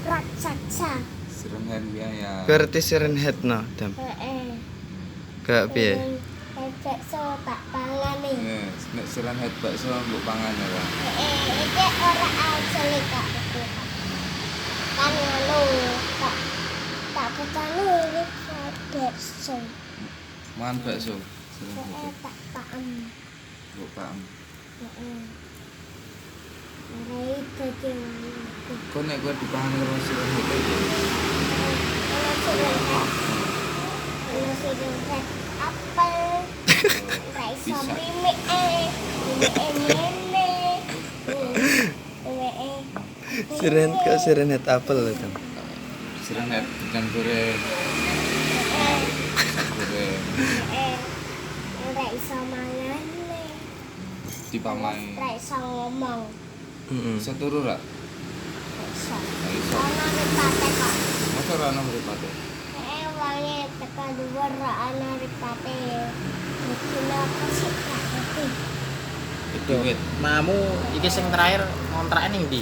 raksasa. Siren head biaya. Ngerti siren head no, Dam. Heeh. Gak piye. Bakso tak pangani. Nek siren head bakso mbok pangan ya, Pak. Iki ora asli kak. Kan ngono tak petani iki bakso. Mangan bakso. Siren head. Tak paem. Mbok paham. Heeh. Ora itu sing Kok nek kowe dipangan karo siren head iki. Ono sing apel. Ora iso Bisa. mimik ngene. Siren kok siren head apel lho, Dam. Siren head ikan goreng. Goreng Ora iso mangan. dipamai. Ora iso ngomong. Heeh. Bisa turu ra? Iso. Ra iso. Ono ripate kok. Masa ora ono mripate? Wangi teka dhuwur ra ana ripate. Dina apa sih tak ngerti. Duit. Mamu iki sing terakhir kontraknya ning ndi?